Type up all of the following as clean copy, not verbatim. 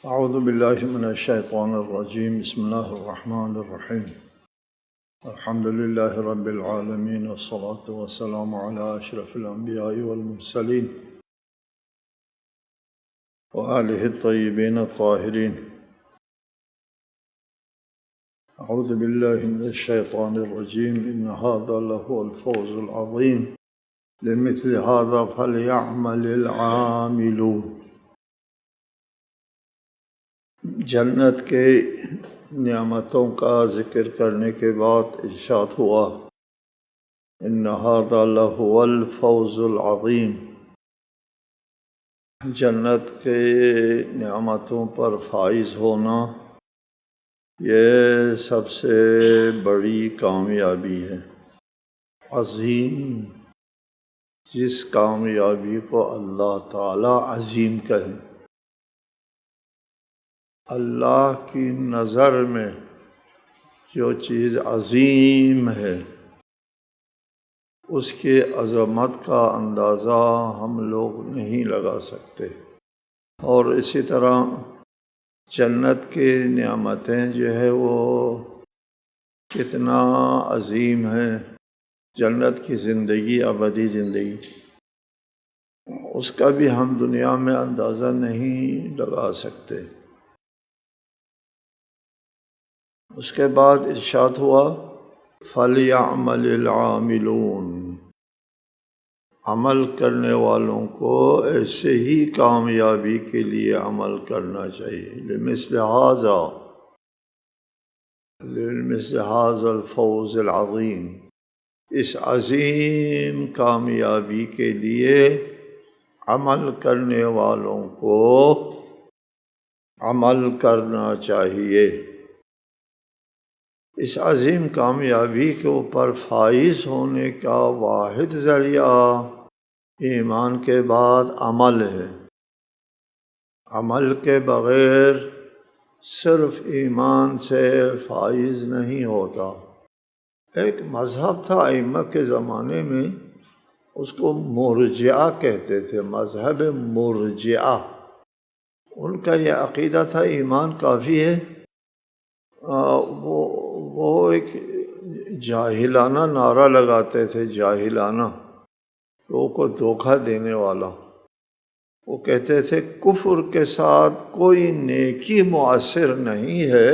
اعوذ باللہ من الشیطان الرجیم بسم اللہ الرحمن الرحیم الحمد للہ رب العالمین والصلاة والسلام علی اشرف الانبیاء والمرسلین وآلہ الطیبین الطاہرین. اعوذ باللہ من الشیطان الرجیم ان ھذا لہو الفوز العظیم لمثل ھذا فلیعمل العاملون. جنت کے نعمتوں کا ذکر کرنے کے بعد ارشاد ہوا ان ھذا لہو الفوز العظیم. جنت کے نعمتوں پر فائز ہونا یہ سب سے بڑی کامیابی ہے. عظیم، جس کامیابی کو اللہ تعالی عظیم کہیں. اللہ کی نظر میں جو چیز عظیم ہے اس کی عظمت کا اندازہ ہم لوگ نہیں لگا سکتے. اور اسی طرح جنت کی نعمتیں جو ہے وہ کتنا عظیم ہے. جنت کی زندگی، ابدی زندگی، اس کا بھی ہم دنیا میں اندازہ نہیں لگا سکتے. اس کے بعد ارشاد ہوا فَلْيَعْمَلِ الْعَامِلُونَ. عمل کرنے والوں کو ایسے ہی کامیابی کے لیے عمل کرنا چاہیے. لِمِثْلِ هَذَا الْفَوْزِ الْعَظِيمِ. اس عظیم کامیابی کے لیے عمل کرنے والوں کو عمل کرنا چاہیے. اس عظیم کامیابی کے اوپر فائز ہونے کا واحد ذریعہ ایمان کے بعد عمل ہے. عمل کے بغیر صرف ایمان سے فائز نہیں ہوتا. ایک مذہب تھا ائمہ کے زمانے میں، اس کو مرجئہ کہتے تھے، مذہب مرجئہ. ان کا یہ عقیدہ تھا ایمان کافی ہے. وہ ایک جاہلانہ نعرہ لگاتے تھے، جاہلانہ، لوگوں کو دھوکہ دینے والا. وہ کہتے تھے کفر کے ساتھ کوئی نیکی مؤثر نہیں ہے،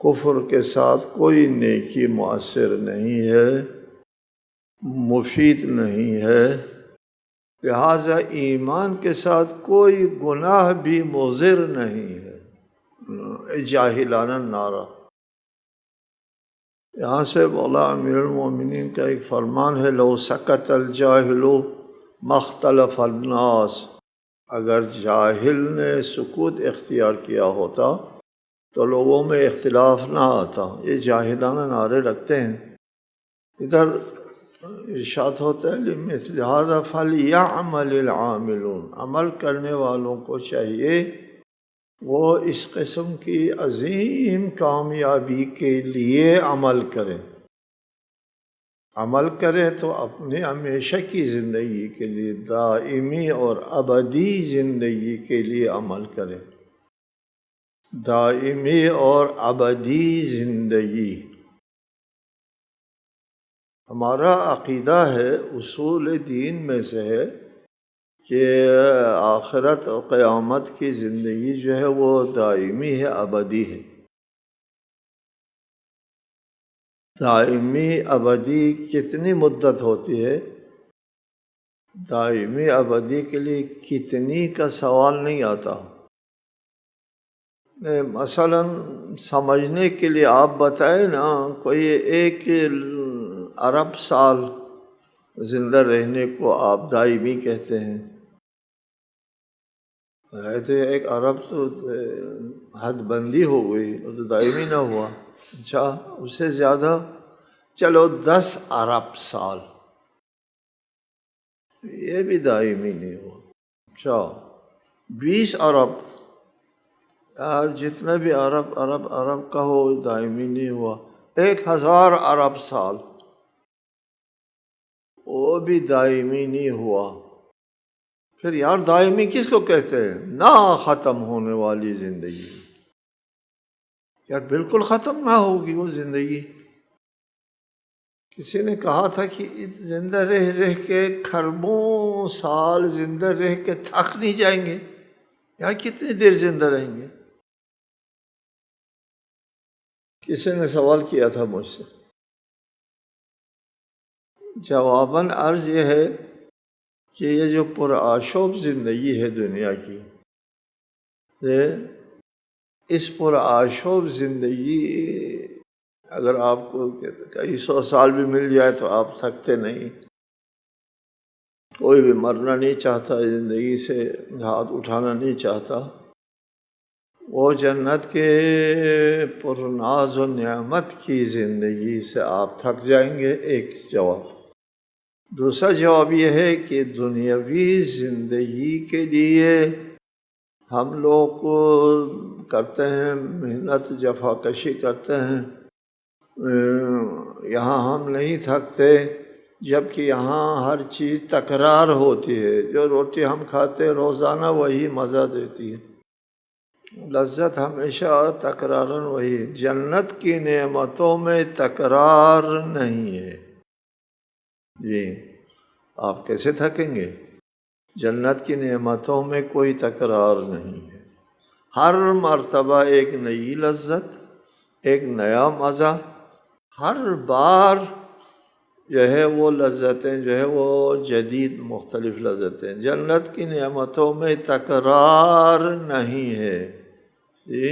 کفر کے ساتھ کوئی نیکی مؤثر نہیں ہے، مفید نہیں ہے. لہٰذا ایمان کے ساتھ کوئی گناہ بھی مضر نہیں ہے. جاہلانہ نعرہ. یہاں سے مولا امیر المومنین کا ایک فرمان ہے لو سکت الجاہل ما اختلف الناس. اگر جاہل نے سکوت اختیار کیا ہوتا تو لوگوں میں اختلاف نہ آتا. یہ جاہلانہ نعرے لگتے ہیں. ادھر ارشاد ہوتا ہے لِمِثْلِ هَذَا فَلْيَعْمَلِ الْعَامِلُونَ. عمل کرنے والوں کو چاہیے وہ اس قسم کی عظیم کامیابی کے لیے عمل کریں. عمل کریں تو اپنے ہمیشہ کی زندگی کے لیے، دائمی اور ابدی زندگی کے لیے عمل کریں. دائمی اور ابدی زندگی ہمارا عقیدہ ہے، اصول دین میں سے ہے کہ آخرت اور قیامت کی زندگی جو ہے وہ دائمی ہے، ابدی ہے. دائمی ابدی کتنی مدت ہوتی ہے؟ دائمی ابدی کے لیے کتنی کا سوال نہیں آتا. مثلا سمجھنے کے لیے آپ بتائیں نا، کوئی 1 ارب سال زندہ رہنے کو آپ دائمی کہتے ہیں. ہے تو 1 ارب تو حد بندی ہو گئی، وہ تو دائمی نہ ہوا. اچھا اس سے زیادہ، چلو 10 ارب سال، یہ بھی دائمی نہیں ہوا. اچھا 20 ارب، یار جتنا بھی ارب کا ہو دائمی نہیں ہوا. 1000 ارب سال، وہ بھی دائمی نہیں ہوا. پھر یار دائمی کس کو کہتے ہیں؟ نہ ختم ہونے والی زندگی، یار بالکل ختم نہ ہوگی وہ زندگی۔ کسی نے کہا تھا کہ زندہ رہ رہ کے کھربوں سال زندہ رہ کے تھک نہیں جائیں گے؟ یار کتنی دیر زندہ رہیں گے؟ کسی نے سوال کیا تھا مجھ سے، جواباً عرض یہ ہے کہ یہ جو پرآشوب زندگی ہے دنیا کی، اس پرآشوب زندگی اگر آپ کو کئی 100 سال بھی مل جائے تو آپ تھکتے نہیں۔ کوئی بھی مرنا نہیں چاہتا، زندگی سے ہاتھ اٹھانا نہیں چاہتا۔ وہ جنت کے پرناز و نعمت کی زندگی سے آپ تھک جائیں گے، ایک جواب۔ دوسرا جواب یہ ہے کہ دنیاوی زندگی کے لیے ہم لوگ کرتے ہیں محنت، جفا کشی کرتے ہیں، یہاں ہم نہیں تھکتے، جبکہ یہاں ہر چیز تکرار ہوتی ہے۔ جو روٹی ہم کھاتے روزانہ وہی مزہ دیتی ہے، لذت ہمیشہ تکرارن وہی۔ جنت کی نعمتوں میں تکرار نہیں ہے جی، آپ کیسے تھکیں گے؟ جنت کی نعمتوں میں کوئی تکرار نہیں ہے، ہر مرتبہ ایک نئی لذت، ایک نیا مزہ، ہر بار جو ہے وہ لذتیں جو ہے وہ جدید مختلف لذتیں۔ جنت کی نعمتوں میں تکرار نہیں ہے جی،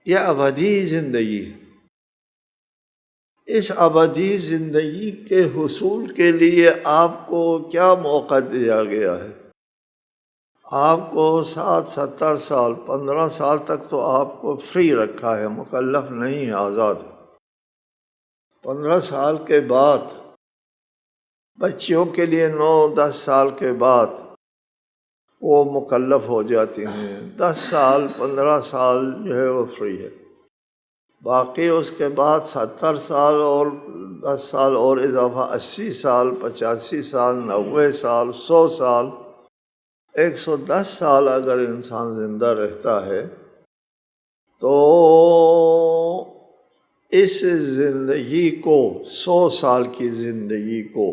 یہ ابدی زندگی ہے۔ اس ابدی زندگی کے حصول کے لیے آپ کو کیا موقع دیا گیا ہے؟ آپ کو 60 70 سال 15 سال تک تو آپ کو فری رکھا ہے، مکلف نہیں ہے، آزاد ہے۔ 15 سال کے بعد بچیوں کے لیے 9 10 سال کے بعد وہ مکلف ہو جاتی ہیں، 10 سال 15 سال جو ہے وہ فری ہے، باقی اس کے بعد 70 سال اور 10 سال اور اضافہ 80 سال 85 سال 90 سال 100 سال 110 سال اگر انسان زندہ رہتا ہے تو اس زندگی کو 100 سال کی زندگی کو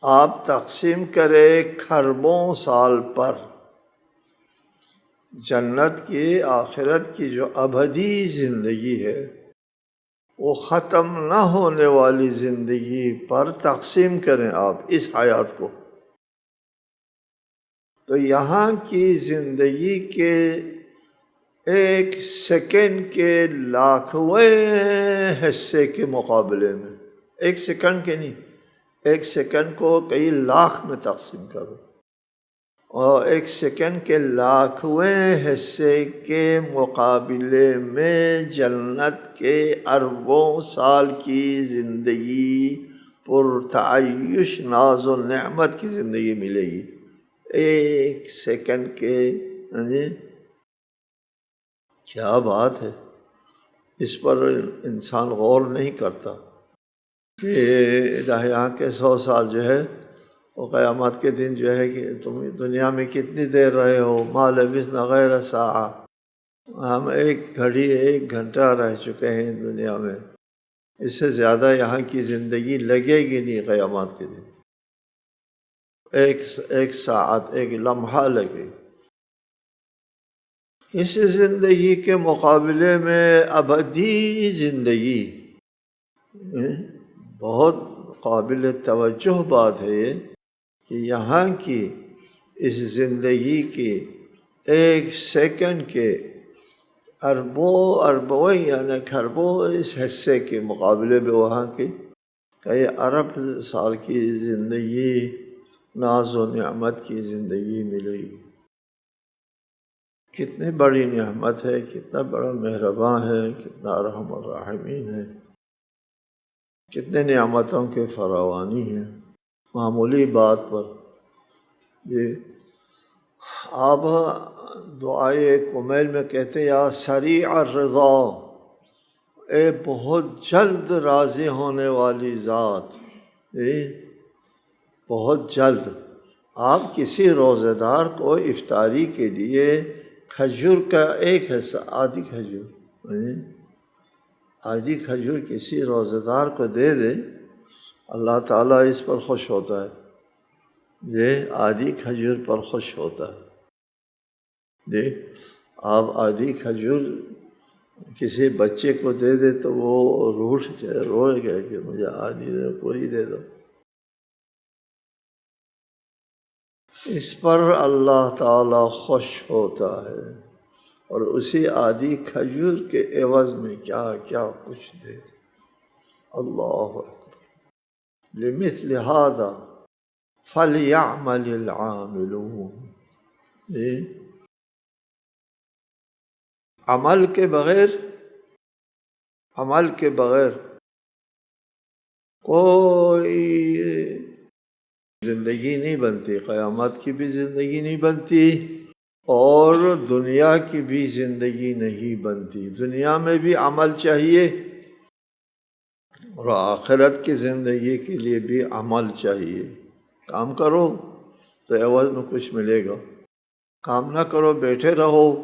آپ تقسیم کریں کھربوں سال پر، جنت کی آخرت کی جو ابدی زندگی ہے وہ ختم نہ ہونے والی زندگی پر تقسیم کریں آپ اس حیات کو، تو یہاں کی زندگی کے ایک سیکنڈ کے لاکھویں حصے کے مقابلے میں، ایک سیکنڈ کے نہیں، ایک سیکنڈ کو کئی لاکھ میں تقسیم کرو، اور ایک سیکنڈ کے لاکھویں حصے کے مقابلے میں جنت کے اربوں سال کی زندگی پرتعیش ناز و نعمت کی زندگی ملے گی ایک سیکنڈ کے۔ کیا بات ہے، اس پر انسان غور نہیں کرتا کہ یہاں کے 100 سال جو ہے وہ قیامت کے دن جو ہے کہ تم دنیا میں کتنی دیر رہے ہو، ما لبثنا غیر ساعہ، ہم ایک گھڑی 1 گھنٹہ رہ چکے ہیں دنیا میں، اس سے زیادہ یہاں کی زندگی لگے گی نہیں قیامت کے دن، ایک ساعت 1 لمحہ لگے۔ اس زندگی کے مقابلے میں ابدی زندگی بہت قابل توجہ بات ہے یہ کہ یہاں کی اس زندگی کی ایک سیکنڈ کے اربوں یعنی کھربوں اس حصے کے مقابلے میں وہاں کی کئی ارب سال کی زندگی ناز و نعمت کی زندگی ملے گی۔ کتنی بڑی نعمت ہے، کتنا بڑا مہرباں ہے، کتنا ارحم الراحمین ہے، کتنے نعمتوں کے فراوانی ہیں معمولی بات پر جی۔ آپ دعائے کمیل میں کہتے ہیں یا سریع الرضا، اے بہت جلد راضی ہونے والی ذات، بہت جلد آپ کسی روزہ دار کو افطاری کے لیے کھجور کا ایک حصہ، آدھی کھجور کسی روزہ دار کو دے دے، اللہ تعالیٰ اس پر خوش ہوتا ہے، یہ آدھی کھجور پر خوش ہوتا ہے۔ جی آپ آدھی کھجور کسی بچے کو دے دے تو وہ روئے گا کہ مجھے آدھی دے، پوری دے دو۔ اس پر اللہ تعالیٰ خوش ہوتا ہے، اور اسی آدھی کھجور کے عوض میں کیا کیا کچھ دے دے۔ اللہ اکبر۔ لمثل هذا فلیعمل العاملون۔ عمل کے بغیر کوئی زندگی نہیں بنتی، قیامت کی بھی زندگی نہیں بنتی اور دنیا کی بھی زندگی نہیں بنتی۔ دنیا میں بھی عمل چاہیے اور آخرت کی زندگی کے لیے بھی عمل چاہیے۔ کام کرو تو عوض میں کچھ ملے گا، کام نہ کرو بیٹھے رہو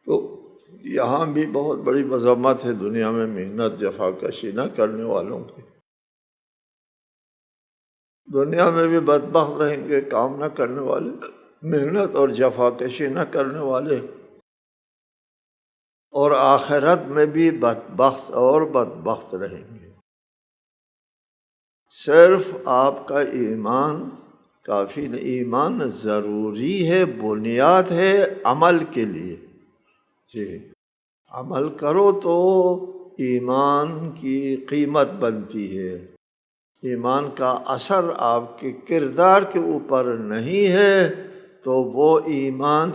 تو یہاں بھی بہت بڑی مذمت ہے دنیا میں محنت جفا کشی نہ کرنے والوں کی۔ دنیا میں بھی بدبخت رہیں گے کام نہ کرنے والے، محنت اور جفا کشی نہ کرنے والے، اور آخرت میں بھی بدبخت رہیں گے۔ صرف آپ کا ایمان کافی نہیں، ایمان ضروری ہے، بنیاد ہے عمل کے لیے۔ جی عمل کرو تو ایمان کی قیمت بنتی ہے۔ ایمان کا اثر آپ کے کردار کے اوپر نہیں ہے تو وہ ایمان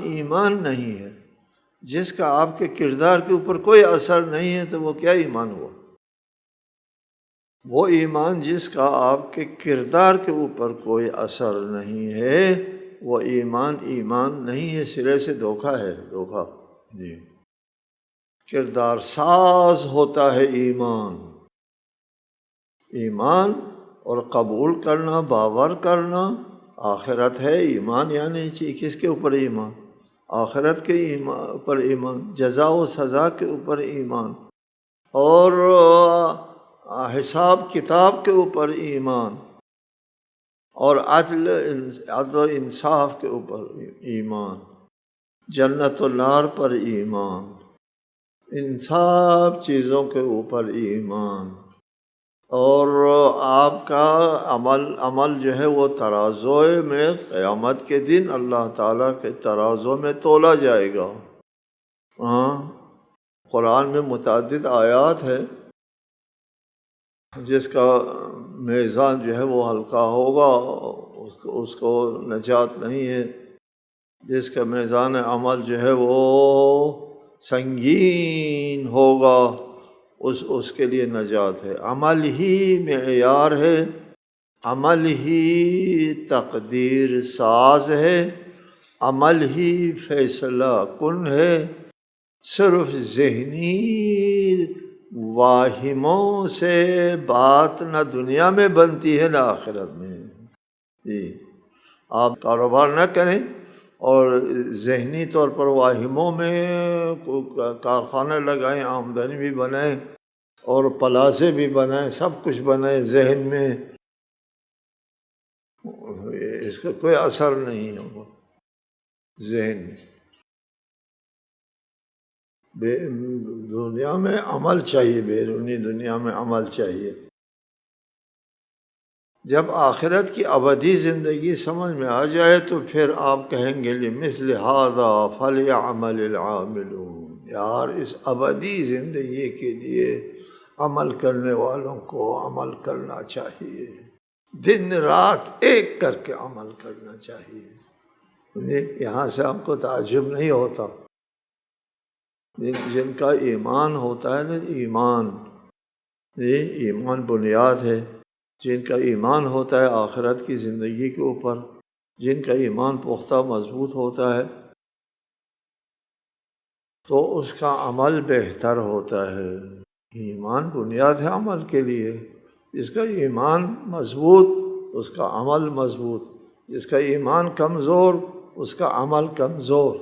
نہیں ہے۔ جس کا آپ کے کردار کے اوپر کوئی اثر نہیں ہے تو وہ کیا ایمان ہوا؟ وہ ایمان جس کا آپ کے کردار کے اوپر کوئی اثر نہیں ہے وہ ایمان نہیں ہے، سرے سے دھوکہ ہے، دھوکہ۔ جی کردار ساز ہوتا ہے ایمان اور قبول کرنا، باور کرنا۔ آخرت ہے، ایمان یعنی کس کے اوپر ایمان؟ آخرت کے اوپر ایمان، جزا و سزا کے اوپر ایمان، اور حساب کتاب کے اوپر ایمان، اور عدل و انصاف کے اوپر ایمان، جنت و نار پر ایمان، ان سب چیزوں کے اوپر ایمان۔ اور آپ کا عمل جو ہے وہ ترازو میں قیامت کے دن اللہ تعالیٰ کے ترازو میں تولا جائے گا۔ قرآن میں متعدد آیات ہے جس کا میزان جو ہے وہ ہلکا ہوگا، اس کو نجات نہیں ہے۔ جس کا میزان عمل جو ہے وہ سنگین ہوگا اس کے لیے نجات ہے۔ عمل ہی معیار ہے، عمل ہی تقدیر ساز ہے، عمل ہی فیصلہ کن ہے۔ صرف ذہنی واہموں سے بات نہ دنیا میں بنتی ہے نہ آخرت میں۔ جی آپ کاروبار نہ کریں اور ذہنی طور پر واہموں میں کارخانے لگائیں، آمدنی بھی بنائیں اور پلازے بھی بنائیں، سب کچھ بنائیں ذہن میں، اس کا کوئی اثر نہیں ہوگا ذہن میں۔ دنیا میں عمل چاہیے، بیرونی دنیا میں عمل چاہیے۔ جب آخرت کی ابدی زندگی سمجھ میں آ جائے تو پھر آپ کہیں گے لمثل ھذا فلیعمل العاملون۔ یار اس ابدی زندگی کے لیے عمل کرنے والوں کو عمل کرنا چاہیے، دن رات ایک کر کے عمل کرنا چاہیے۔ یہاں سے آپ کو تعجب نہیں ہوتا، جن کا ایمان ہوتا ہے نا، ایمان بنیاد ہے، جن کا ایمان ہوتا ہے آخرت کی زندگی کے اوپر، جن کا ایمان پختہ مضبوط ہوتا ہے تو اس کا عمل بہتر ہوتا ہے۔ ایمان بنیاد ہے عمل کے لیے، جس کا ایمان مضبوط اس کا عمل مضبوط۔ جس کا ایمان کمزور اس کا عمل کمزور،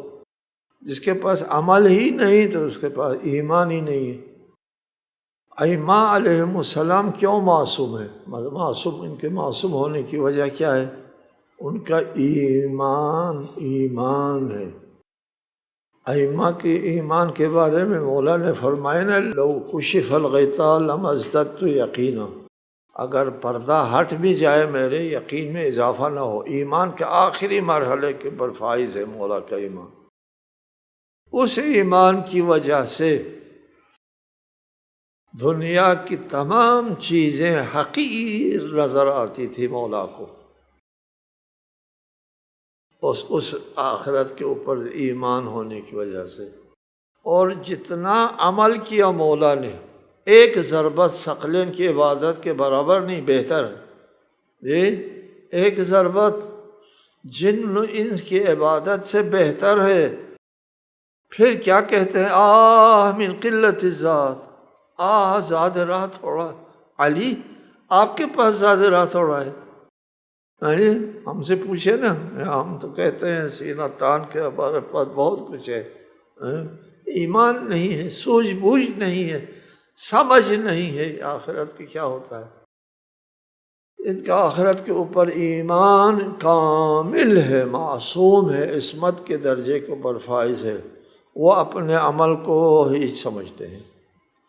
جس کے پاس عمل ہی نہیں تو اس کے پاس ایمان ہی نہیں ہے۔ ائمہ علیہم السلام کیوں معصوم ہے؟ معصوم، ان کے معصوم ہونے کی وجہ کیا ہے؟ ان کا ایمان ہے۔ ائمہ کے ایمان کے بارے میں مولا نے فرمایا نا، لو کشف الغطاء لما ازددت یقینا، اگر پردہ ہٹ بھی جائے میرے یقین میں اضافہ نہ ہو۔ ایمان کے آخری مرحلے کے پر فائز ہے مولا کا ایمان۔ اس ایمان کی وجہ سے دنیا کی تمام چیزیں حقیر نظر آتی تھی مولا کو، اس آخرت کے اوپر ایمان ہونے کی وجہ سے۔ اور جتنا عمل کیا مولا نے، ایک ضربت ثقلین کی عبادت کے برابر نہیں، بہتر ہے۔ ایک ضربت جن و انس کی عبادت سے بہتر ہے۔ پھر کیا کہتے ہیں؟ آہ من قلت الذات، آہ زاد راہ تھوڑا۔ علی آپ کے پاس زاد راہ تھوڑا ہے؟ ہم سے پوچھے نا، ہم تو کہتے ہیں سینہ تان کے ہمارے پاس بہت کچھ ہے۔ ایمان نہیں ہے، سوجھ بوجھ نہیں ہے، سمجھ نہیں ہے آخرت کی کیا ہوتا ہے۔ ان کا آخرت کے اوپر ایمان کامل ہے، معصوم ہے، عصمت کے درجے کے اوپر فائز ہے۔ وہ اپنے عمل کو ہی سمجھتے ہیں۔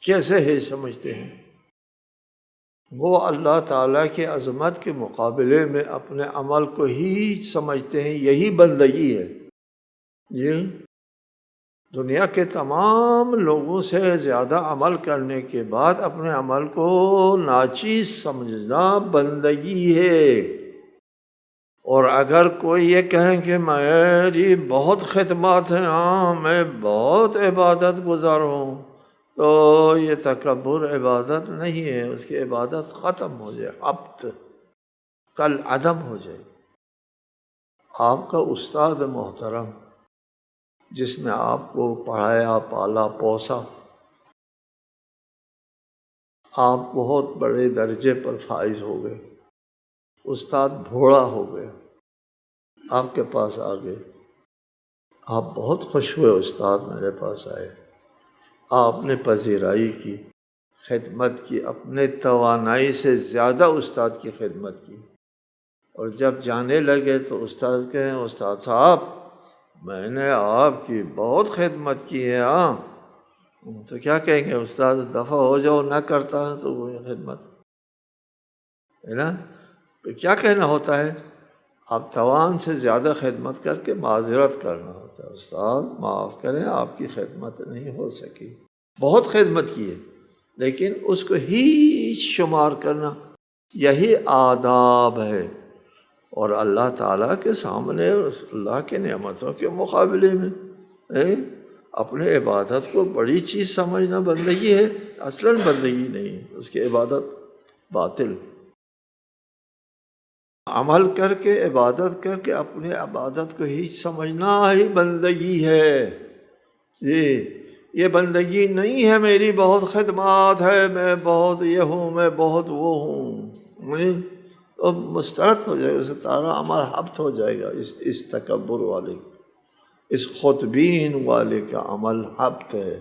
کیسے ہی سمجھتے ہیں؟ وہ اللہ تعالیٰ کی عظمت کے مقابلے میں اپنے عمل کو ہی سمجھتے ہیں۔ یہی بندگی ہے۔ یہ دنیا کے تمام لوگوں سے زیادہ عمل کرنے کے بعد اپنے عمل کو ناچیز سمجھنا بندگی ہے۔ اور اگر کوئی یہ کہیں کہ میری بہت خدمات ہیں، ہاں میں بہت عبادت گزار ہوں، تو یہ تکبر عبادت نہیں ہے، اس کی عبادت ختم ہو جائے، عبد کل عدم ہو جائے۔ آپ کا استاد محترم جس نے آپ کو پڑھایا، پالا، پوسا، آپ بہت بڑے درجے پر فائز ہو گئے، استاد بھوڑا ہو گیا، آپ کے پاس آ گئے، آپ بہت خوش ہوئے استاد میرے پاس آئے، آپ نے پذیرائی کی، خدمت کی، اپنے توانائی سے زیادہ استاد کی خدمت کی، اور جب جانے لگے تو استاد کہیں استاد صاحب میں نے آپ کی بہت خدمت کی ہے، ہاں تو کیا کہیں گے؟ استاد دفع ہو جاؤ، نہ کرتا ہے تو وہ خدمت ہے نا۔ پھر کیا کہنا ہوتا ہے؟ آپ توان سے زیادہ خدمت کر کے معذرت کرنا ہوتا ہے، استاد معاف کریں آپ کی خدمت نہیں ہو سکی، بہت خدمت کی ہے، لیکن اس کو ہیچ شمار کرنا، یہی آداب ہے۔ اور اللہ تعالیٰ کے سامنے، اللہ کے نعمتوں کے مقابلے میں اپنے عبادت کو بڑی چیز سمجھنا بندگی ہے، اصلاً بندگی نہیں ہے، اس کی عبادت باطل۔ عمل کر کے، عبادت کر کے اپنے عبادت کو ہی سمجھنا ہی بندگی ہے۔ یہ بندگی نہیں ہے میری بہت خدمات ہے، میں بہت یہ ہوں، میں بہت وہ ہوں، تو مسترد ہو جائے گا، ستارہ عمل حبط ہو جائے گا۔ اس تکبر والے، اس خودبین والے کا عمل حبط ہے،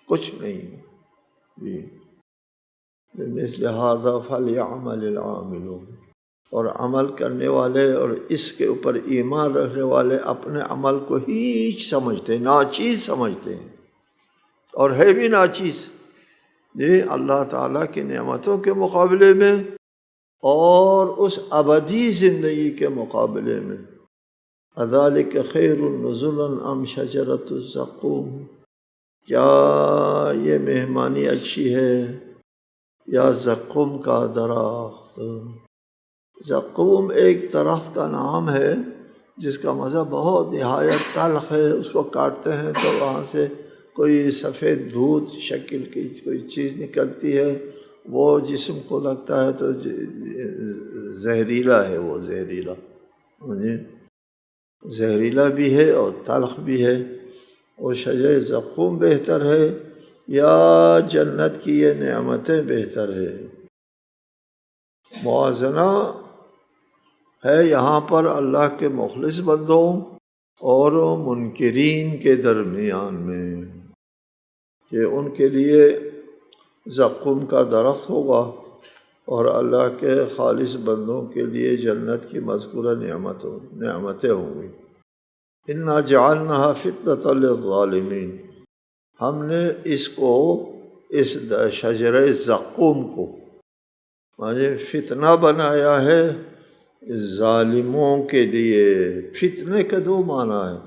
کچھ نہیں۔ مثل ھذا فلیعمل العاملون۔ اور عمل کرنے والے اور اس کے اوپر ایمان رکھنے والے اپنے عمل کو ہیچ سمجھتے ہیں، ناچیز سمجھتے ہیں، اور ہے بھی ناچیز یہ اللہ تعالیٰ کی نعمتوں کے مقابلے میں اور اس ابدی زندگی کے مقابلے میں۔ اذالک خیر نزلا ام شجرۃ الزقوم، کیا یہ مہمانی اچھی ہے یا زقوم کا درخت؟ زقوم ایک درخت کا نام ہے جس کا مزہ بہت نہایت تلخ ہے، اس کو کاٹتے ہیں تو وہاں سے کوئی سفید دودھ شکل کی کوئی چیز نکلتی ہے، وہ جسم کو لگتا ہے تو زہریلا ہے، وہ زہریلا بھی ہے اور تلخ بھی ہے۔ وہ شجر زقوم بہتر ہے یا جنت کی یہ نعمتیں بہتر ہے؟ موازنہ ہے یہاں پر اللہ کے مخلص بندوں اور منکرین کے درمیان میں، کہ ان کے لیے زقوم کا درخت ہوگا اور اللہ کے خالص بندوں کے لیے جنت کی مذکورہ نعمتیں ہوں گی۔ انا جعلناها فتنۃ للظالمین، ہم نے اس شجرہ زقوم کو فتنہ بنایا ہے ظالموں کے لیے۔ فتنے کے دو معنی ہیں،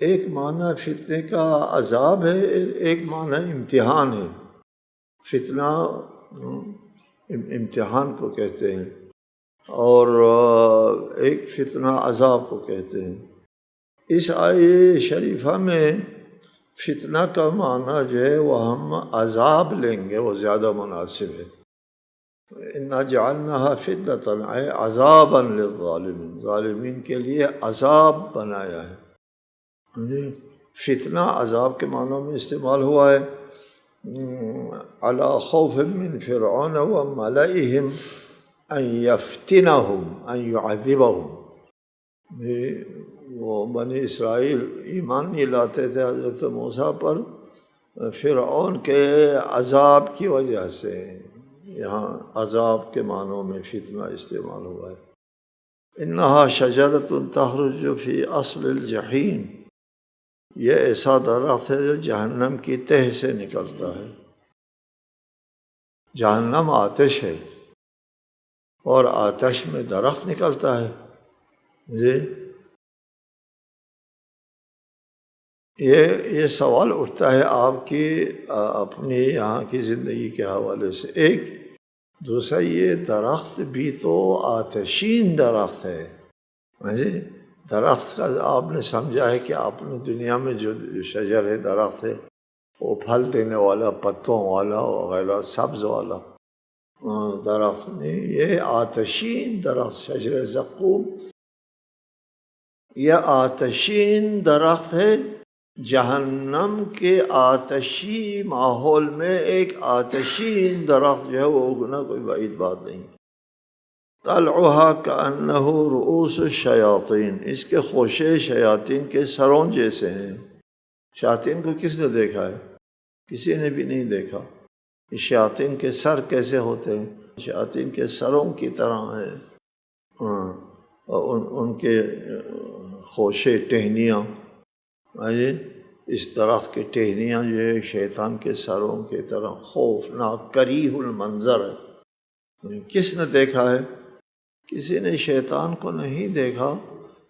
ایک معنی فتنے کا عذاب ہے، ایک معنی امتحان ہے۔ فتنہ امتحان کو کہتے ہیں اور ایک فتنہ عذاب کو کہتے ہیں۔ اس آیے شریفہ میں فتنہ کا معنی جو ہے وہ ہم عذاب لیں گے، وہ زیادہ مناسب ہے۔ انا جعلناها فتنۃ اے عذابا للظالمین، ظالمین کے لیے عذاب بنایا ہے۔ فتنہ عذاب کے معنوں میں استعمال ہوا ہے، علی خوف من فرعون وملئهم ان یفتنہم ان یعذبہم۔ وہ بنی اسرائیل ایمان نہیں لاتے تھے حضرت موسیٰ پر فرعون کے عذاب کی وجہ سے، یہاں عذاب کے معنوں میں فتنہ استعمال ہوا ہے۔ انہا شجرۃ تخرج فی اصل الجحیم، یہ ایسا درخت ہے جو جہنم کی تہ سے نکلتا ہے۔ جہنم آتش ہے اور آتش میں درخت نکلتا ہے۔ جی یہ سوال اٹھتا ہے آپ کی اپنی یہاں کی زندگی کے حوالے سے۔ ایک دوسرا، یہ درخت بھی تو آتشین درخت ہے۔ جی درخت کا آپ نے سمجھا ہے کہ آپ نے دنیا میں جو شجر ہے، درخت ہے، وہ پھل دینے والا، پتوں والا وغیرہ سبز والا درخت نہیں، یہ آتشین درخت شجر زقوم، یہ آتشین درخت ہے۔ جہنم کے آتشی ماحول میں ایک آتشین درخت جو ہے وہ اگنا کوئی بعید بات نہیں۔ طلعها کأنہ رؤوس الشیاطین، اس کے خوشے شیاطین کے سروں جیسے ہیں۔ شیاطین کو کس نے دیکھا ہے؟ کسی نے بھی نہیں دیکھا۔ شیاطین کے سر کیسے ہوتے ہیں؟ شیاطین کے سروں کی طرح ہیں، اور ان کے خوشے ٹہنیاں، اس درخت کے ٹہنیاں جو ہے شیطان کے سروں کی طرح خوفناک کریہ المنظر ہے۔ کس نے دیکھا ہے؟ کسی نے شیطان کو نہیں دیکھا،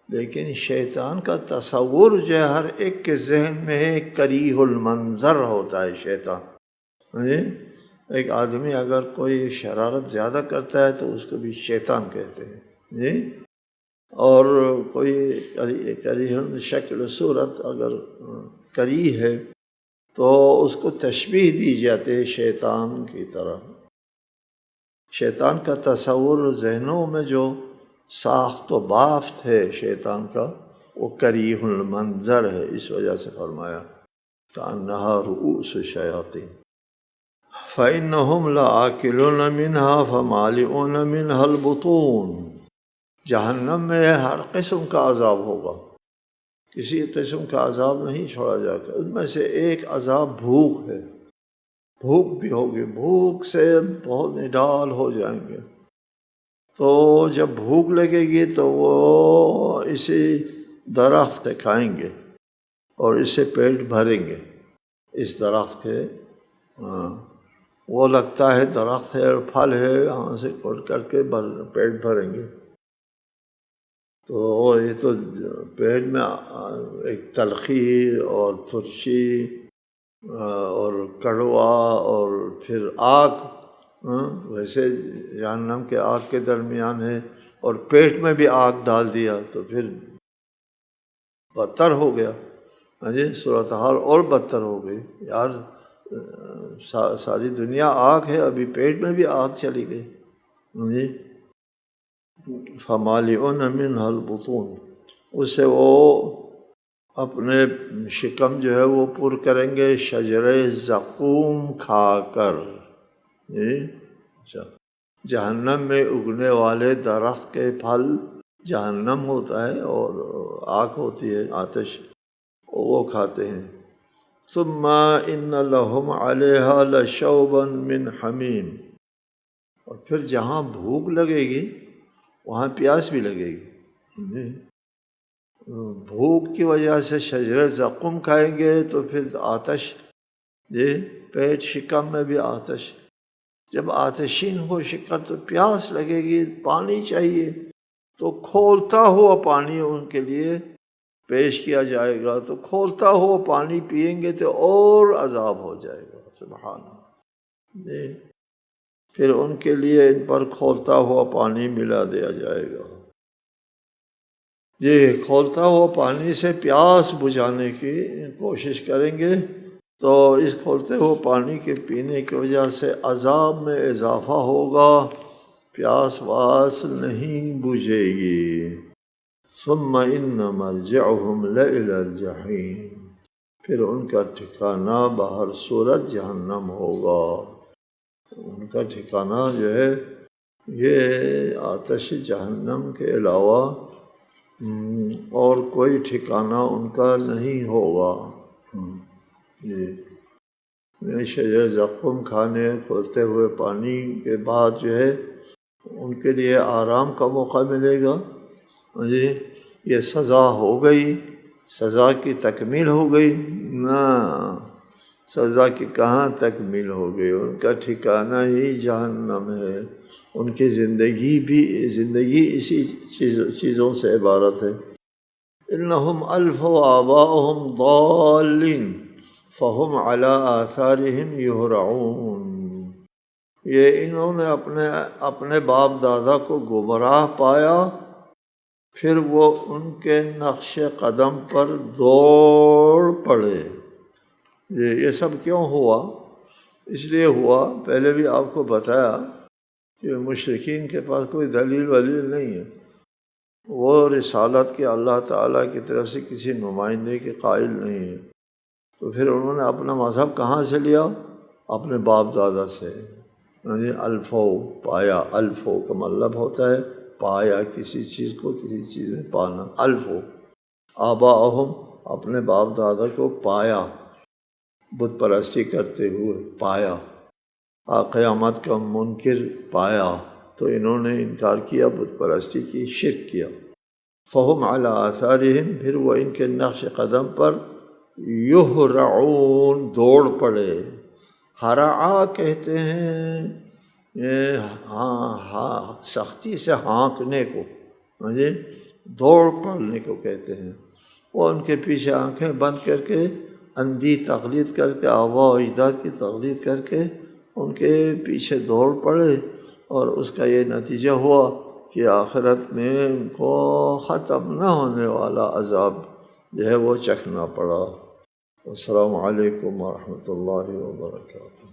لیکن شیطان کا تصور جو ہے ہر ایک کے ذہن میں ایک کریہ المنظر ہوتا ہے شیطان۔ ایک آدمی اگر کوئی شرارت زیادہ کرتا ہے تو اس کو بھی شیطان کہتے ہیں، جی۔ اور کوئی کریہ شکل و صورت اگر کریہ ہے تو اس کو تشبیہ دی جاتی ہے شیطان کی طرح۔ شیطان کا تصور ذہنوں میں جو ساخت و بافت ہے شیطان کا، وہ کریہ المنظر ہے، اس وجہ سے فرمایا کأنہا رؤوس الشیاطین۔ فإنہم لآکلون منہا فمالئون منہا البطون، جہنم میں ہر قسم کا عذاب ہوگا، کسی قسم کا عذاب نہیں چھوڑا جائے گا۔ ان میں سے ایک عذاب بھوک ہے، بھوک بھی ہوگی، بھوک سے بہت نڈال ہو جائیں گے۔ تو جب بھوک لگے گی تو وہ اسی درخت سے کھائیں گے اور اس سے پیٹ بھریں گے۔ اس درخت کے وہ لگتا ہے درخت ہے اور پھل ہے، یہاں سے کوٹ کر کے پیٹ بھریں گے۔ تو یہ تو پیٹ میں ایک تلخی اور ترشی اور کڑوا اور پھر آگ، ویسے جہنم کے آگ کے درمیان ہے، اور پیٹ میں بھی آگ ڈال دیا تو پھر بدتر ہو گیا۔ جی صورتحال اور بدتر ہو گئی، یار ساری دنیا آگ ہے، ابھی پیٹ میں بھی آگ چلی گئی۔ جی فمالئون منہا البطون، اس سے وہ اپنے شکم جو ہے وہ پر کریں گے شجر زقوم کھا کر۔ جی اچھا، جہنم میں اگنے والے درخت کے پھل جہنم ہوتا ہے اور آگ ہوتی ہے، آتش، وہ کھاتے ہیں۔ ثم ان لہم علیہا لشوبا من حمیم، اور پھر جہاں بھوک لگے گی وہاں پیاس بھی لگے گی۔ بھوک کی وجہ سے شجر زقوم کھائیں گے تو پھر آتش، پیٹ شکم میں بھی آتش، جب آتشین ہو شکر تو پیاس لگے گی، پانی چاہیے، تو کھولتا ہوا پانی ان کے لیے پیش کیا جائے گا، تو کھولتا ہوا پانی پئیں گے تو اور عذاب ہو جائے گا۔ سبحان اللہ، پھر ان کے لیے ان پر کھولتا ہوا پانی ملا دیا جائے گا۔ یہ کھولتا ہوا پانی سے پیاس بجھانے کی کوشش کریں گے تو اس کھولتے ہوئے پانی کے پینے کی وجہ سے عذاب میں اضافہ ہوگا، پیاس واس نہیں بجھے گی۔ ثم ان مرجعهم لإلی الجحیم، پھر ان کا ٹھکانہ بہر صورت جہنم ہوگا۔ ان کا ٹھکانہ جو ہے یہ آتش جہنم کے علاوہ اور کوئی ٹھکانہ ان کا نہیں ہوگا۔ شجر زقوم کھانے، کھولتے ہوئے پانی کے بعد جو ہے ان کے لیے آرام کا موقع ملے گا۔ یہ سزا ہو گئی، سزا کی تکمیل ہو گئی؟ نہ، سزا کی کہاں تکمیل ہو گئی، ان کا ٹھکانہ ہی جہنم ہے۔ ان کی زندگی اسی چیزوں سے عبارت ہے۔ انہم الفوا آباءہم ضالین فہم علی آثارہم یہرعون، یہ انہوں نے اپنے باپ دادا کو گمراہ پایا، پھر وہ ان کے نقش قدم پر دوڑ پڑے۔ یہ سب کیوں ہوا؟ اس لیے ہوا، پہلے بھی آپ کو بتایا کہ مشرکین کے پاس کوئی دلیل ولیل نہیں ہے، وہ رسالت کے اللہ تعالیٰ کی طرف سے کسی نمائندے کے قائل نہیں ہے، تو پھر انہوں نے اپنا مذہب کہاں سے لیا؟ اپنے باپ دادا سے۔ الفو پایا، الفو کا مطلب ہوتا ہے پایا، کسی چیز کو کسی چیز میں پانا، الفو آباءہم، اپنے باپ دادا کو پایا، بت پرستی کرتے ہوئے پایا، قیامت کا منکر پایا، تو انہوں نے انکار کیا، بت پرستی کی، شرک کیا۔ فہم علی آثارہم، پھر وہ ان کے نقش قدم پر یہرعون، دوڑ پڑے۔ ہرعا کہتے ہیں سختی سے ہانکنے کو، دوڑ پڑنے کو کہتے ہیں۔ وہ ان کے پیچھے آنکھیں بند کر کے، اندھی تقلید کر کے، آباء و اجداد کی تقلید کر کے ان کے پیچھے دوڑ پڑے، اور اس کا یہ نتیجہ ہوا کہ آخرت میں ان کو ختم نہ ہونے والا عذاب جو ہے وہ چکھنا پڑا۔ السلام علیکم ورحمۃ اللہ وبرکاتہ۔